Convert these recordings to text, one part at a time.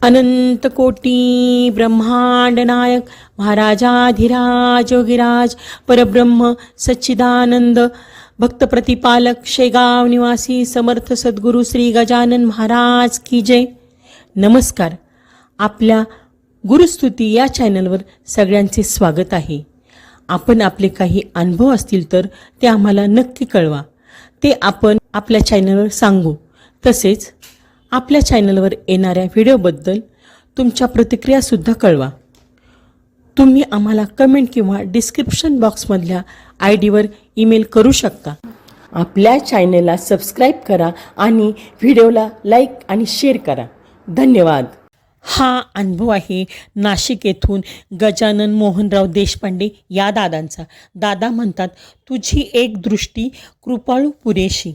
अनंत कोटी ब्रह्मांड नायक महाराजाधिराज योगीराज परब्रह्म सच्चिदानंद भक्त प्रतिपालक शेगाव निवासी समर्थ सद्गुरू श्री गजानन महाराज की जय. नमस्कार. आपल्या गुरुस्तुती या चॅनलवर सगळ्यांचे स्वागत आहे. आपण आपले काही अनुभव असतील तर ते आम्हाला नक्की कळवा. ते आपण आपल्या चॅनलवर सांगू. तसेच आपल्या चॅनलवर येणाऱ्या व्हिडिओबद्दल तुमच्या प्रतिक्रियासुद्धा कळवा. तुम्ही आम्हाला कमेंट किंवा डिस्क्रिप्शन बॉक्समधल्या ID वर ईमेल करू शकता. आपल्या चॅनलला सबस्क्राईब करा आणि व्हिडिओला लाईक आणि शेअर करा. धन्यवाद. हा अनुभव आहे नाशिक येथून गजानन मोहनराव देशपांडे या दादांचा. दादा म्हणतात, तुझी एक दृष्टी कृपाळू पुरेशी.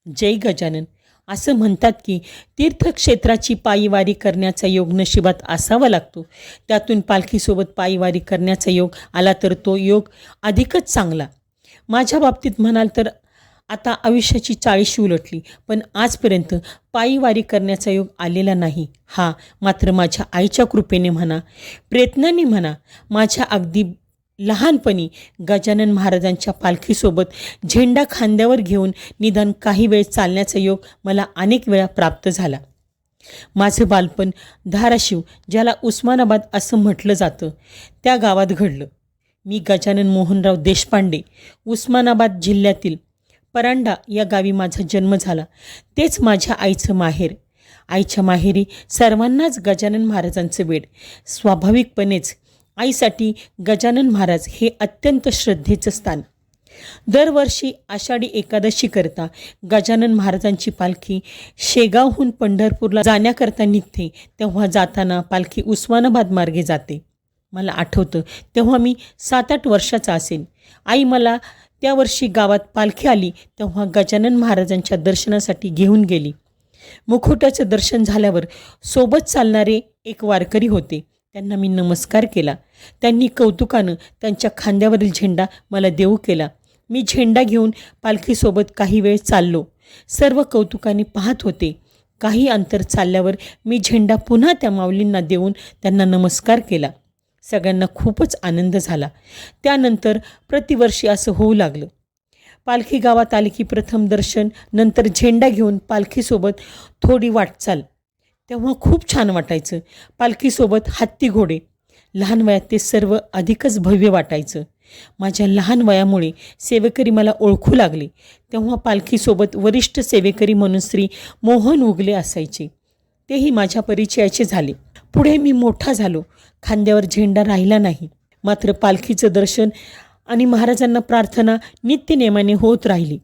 जय गजानन. असं म्हणतात की तीर्थक्षेत्राची पायीवारी करण्याचा योग नशिबात असावा लागतो. त्यातून पालखीसोबत पायीवारी करण्याचा योग आला तर तो योग अधिकच चांगला. माझ्या बाबतीत म्हणाल तर आता आयुष्याची 40 उलटली, पण आजपर्यंत पायीवारी करण्याचा योग आलेला नाही. हा मात्र माझ्या आईच्या कृपेने म्हणा, प्रयत्नांनी म्हणा, माझ्या अगदी लहानपणी गजानन महाराजांच्या पालखीसोबत झेंडा खांद्यावर घेऊन निदान काही वेळ चालण्याचा योग मला अनेक वेळा प्राप्त झाला. माझं बालपण धाराशिव, ज्याला उस्मानाबाद असं म्हटलं जातं, त्या गावात घडलं. मी गजानन मोहनराव देशपांडे, उस्मानाबाद जिल्ह्यातील परांडा या गावी माझा जन्म झाला. तेच माझ्या आईचं माहेर. आईच्या माहेरी सर्वांनाच गजानन महाराजांचं वेड. स्वाभाविकपणेच आईसाठी गजानन महाराज हे अत्यंत श्रद्धेचं स्थान. दरवर्षी आषाढी एकादशी करता गजानन महाराजांची पालखी शेगावहून पंढरपूरला जाण्याकरता निघते. तेव्हा जाताना पालखी उस्मानाबाद मार्गे जाते. मला आठवतं तेव्हा मी 7-8 वर्षाचा असेल. आई मला त्या वर्षी गावात पालखी आली तेव्हा गजानन महाराजांच्या दर्शनासाठी घेऊन गेली. मुखोट्याचं दर्शन झाल्यावर सोबत चालणारे एक वारकरी होते. त्यांना मी नमस्कार केला. त्यांनी कौतुकानं त्यांच्या खांद्यावरील झेंडा मला देऊ केला. मी झेंडा घेऊन पालखीसोबत काही वेळ चाललो. सर्व कौतुकाने पाहत होते. काही अंतर चालल्यावर मी झेंडा पुन्हा त्या माऊलींना देऊन त्यांना नमस्कार केला. सगळ्यांना खूपच आनंद झाला. त्यानंतर प्रतिवर्षी असं होऊ लागलं. पालखी गावात आली की प्रथम दर्शन, नंतर झेंडा घेऊन पालखीसोबत थोडी वाटचाल. तेव्हा खूप छान वाटायचं. पालखीसोबत हत्ती घोडे. लहान वयात ते सर्व अधिकच भव्य वाटायचं. माझ्या लहान वयामुळे सेवेकरी मला ओळखू लागले. तेव्हा पालखीसोबत वरिष्ठ सेवेकरी म्हणून श्री मोहन उगले असायचे. तेही माझ्या परिचयाचे झाले. पुढे मी मोठा झालो. खांद्यावर झेंडा राहिला नाही. मात्र पालखीचं दर्शन आणि महाराजांना प्रार्थना नित्यनेमाने होत राहिली.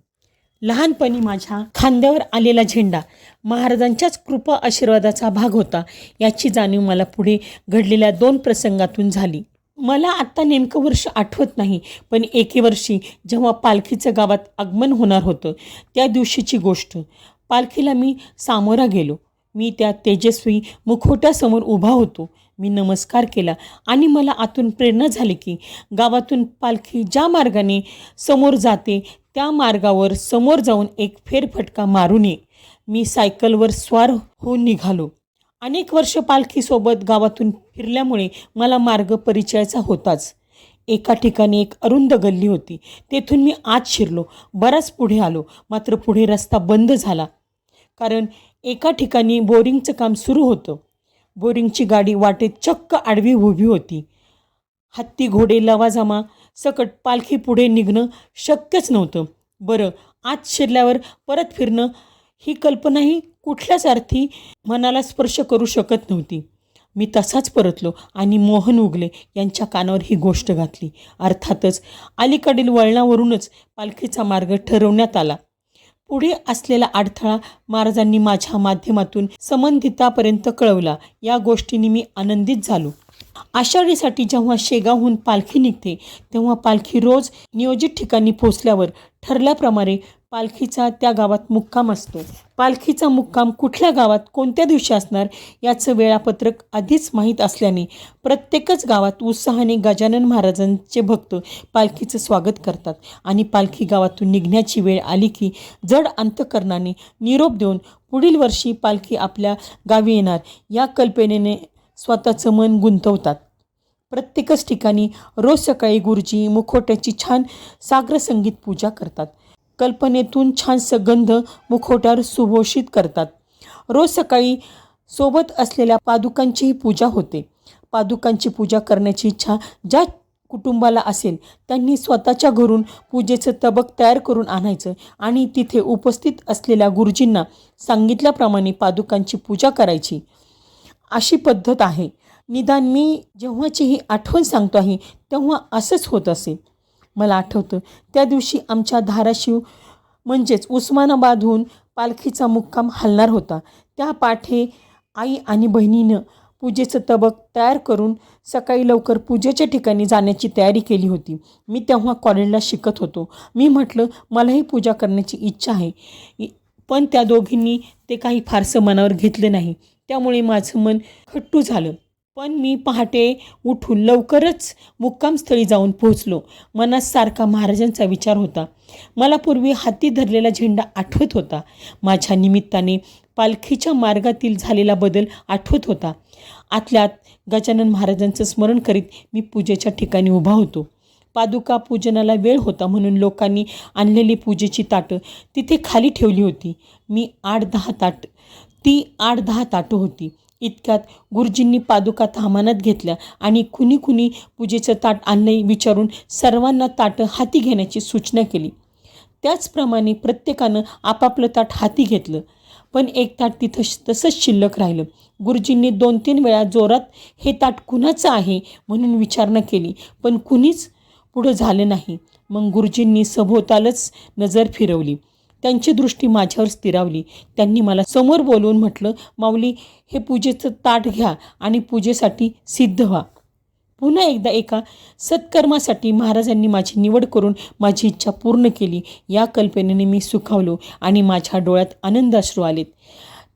लहानपणी माझ्या खांद्यावर आलेला झेंडा महाराजांच्याच कृपा आशीर्वादाचा भाग होता, याची जाणीव मला पुढे घडलेल्या 2 प्रसंगातून झाली. मला आत्ता नेमकं वर्ष आठवत नाही, पण एके वर्षी जेव्हा पालखीचं गावात आगमन होणार होतं त्या दिवशीची गोष्ट. पालखीला मी सामोरा गेलो. मी त्या तेजस्वी मुखोट्यासमोर उभा होतो. मी नमस्कार केला आणि मला आतून प्रेरणा झाली की गावातून पालखी ज्या मार्गाने समोर जाते त्या मार्गावर समोर जाऊन एक फेरफटका मारू नये. मी सायकलवर स्वार होऊन निघालो. अनेक वर्ष पालखीसोबत गावातून फिरल्यामुळे मला मार्ग परिचयाचा होताच. एका ठिकाणी एक अरुंद गल्ली होती. तेथून मी आत शिरलो. बराच पुढे आलो. मात्र पुढे रस्ता बंद झाला, कारण एका ठिकाणी बोरिंगचं काम सुरू होतं. बोरिंगची गाडी वाटेत चक्क आडवी उभी होती. हत्ती घोडे लवाजमा सकट पालखी पुढे निघणं शक्यच नव्हतं. बरं, आत शिरल्यावर परत फिरणं ही कल्पनाही कुठल्याच अर्थी मनाला स्पर्श करू शकत नव्हती. मी तसाच परतलो आणि मोहन उगले यांच्या कानावर ही गोष्ट घातली. अर्थातच अलीकडील वळणावरूनच पालखीचा मार्ग ठरवण्यात आला. पुढे असलेला अडथळा महाराजांनी माझ्या माध्यमातून संबंधितापर्यंत कळवला. या गोष्टीने मी आनंदित झालो. आषाढीसाठी जेव्हा शेगावहून पालखी निघते तेव्हा पालखी रोज नियोजित ठिकाणी पोहोचल्यावर ठरल्याप्रमाणे पालखीचा त्या गावात मुक्काम असतो. पालखीचा मुक्काम कुठल्या गावात कोणत्या दिवशी असणार याचं वेळापत्रक आधीच माहीत असल्याने प्रत्येकच गावात उत्साहाने गजानन महाराजांचे भक्त पालखीचं स्वागत करतात आणि पालखी गावातून निघण्याची वेळ आली की जड अंतकरणाने निरोप देऊन पुढील वर्षी पालखी आपल्या गावी येणार या कल्पनेने स्वतःचं मन गुंतवतात. प्रत्येकच ठिकाणी रोज सकाळी गुरुजी मुखोट्याची छान साग्रसंगीत पूजा करतात. कल्पनेतून छान सुगंध मुखोट्यावर सुभूषित करतात. रोज सकाळी सोबत असलेल्या पादुकांचीही पूजा होते. पादुकांची पूजा करण्याची इच्छा ज्या कुटुंबाला असेल त्यांनी स्वतःच्या घरून पूजेचं तबक तयार करून आणायचं आणि तिथे उपस्थित असलेल्या गुरुजींना सांगितल्याप्रमाणे पादुकांची पूजा करायची. अशी पद्धत आहे. निदान मी जेव्हाची ही आठवण सांगतो आहे तेव्हा असंच होत असेल. मला आठवतं त्या दिवशी आमच्या धाराशिव म्हणजेच उस्मानाबादहून पालखीचा मुक्काम हलणार होता. त्या पाठे आई आणि बहिणीनं पूजेचं तबक तयार करून सकाळी लवकर पूजेच्या ठिकाणी जाण्याची तयारी केली होती. मी तेव्हा कॉलेजला शिकत होतो. मी म्हटलं मलाही पूजा करण्याची इच्छा आहे, पण त्या दोघींनी ते काही फारसं मनावर घेतलं नाही. त्यामुळे माझं मन खट्टू झालं. पण मी पहाटे उठून लवकरच मुक्कामस्थळी जाऊन पोहोचलो. मनात सारखा महाराजांचा विचार होता. मला पूर्वी हाती धरलेला झेंडा आठवत होता. माझ्या निमित्ताने पालखीच्या मार्गातील झालेला बदल आठवत होता. आतल्यात गजानन महाराजांचं स्मरण करीत मी पूजेच्या ठिकाणी उभा होतो. पादुका पूजनाला वेळ होता म्हणून लोकांनी आणलेली पूजेची ताटं तिथे खाली ठेवली होती. ती 8-10 ताटं होती. इतक्यात गुरुजींनी पादुका तामानात घेतल्या आणि कुणी पूजेचं ताट आणले विचारून सर्वांना ताटं हाती घेण्याची सूचना केली. त्याचप्रमाणे प्रत्येकानं आपापलं ताट हाती घेतलं. पण एक ताट तिथं तसंच शिल्लक राहिलं. गुरुजींनी 2-3 वेळा जोरात हे ताट कुणाचं आहे म्हणून विचारणा केली, पण कुणीच पुढं झालं नाही. मग गुरुजींनी सभोवतालच नजर फिरवली. त्यांची दृष्टी माझ्यावर स्थिरावली. त्यांनी मला समोर बोलवून म्हटलं, माऊली, हे पूजेचं ताट घ्या आणि पूजेसाठी सिद्ध व्हा. पुन्हा एकदा एका सत्कर्मासाठी महाराजांनी माझी निवड करून माझी इच्छा पूर्ण केली या कल्पनेने मी सुखावलो आणि माझ्या डोळ्यात आनंदाश्रू आलेत.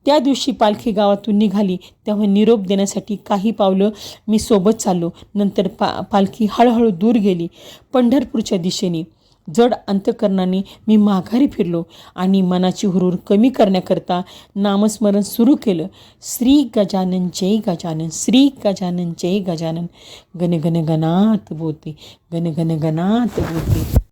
त्या दिवशी पालखी गावातून निघाली तेव्हा निरोप देण्यासाठी काही पावलं मी सोबत चाललो. नंतर पालखी हळूहळू दूर गेली पंढरपूरच्या दिशेने. जड अंतकरणाने मी माघारी फिरलो आणि मनाची हुरूर कमी करण्याकरता नामस्मरण सुरू केलं. श्री गजानन जय गजानन, श्री गजानन जय गजानन, गण गण गणात बोते, गण गण गणात बोते.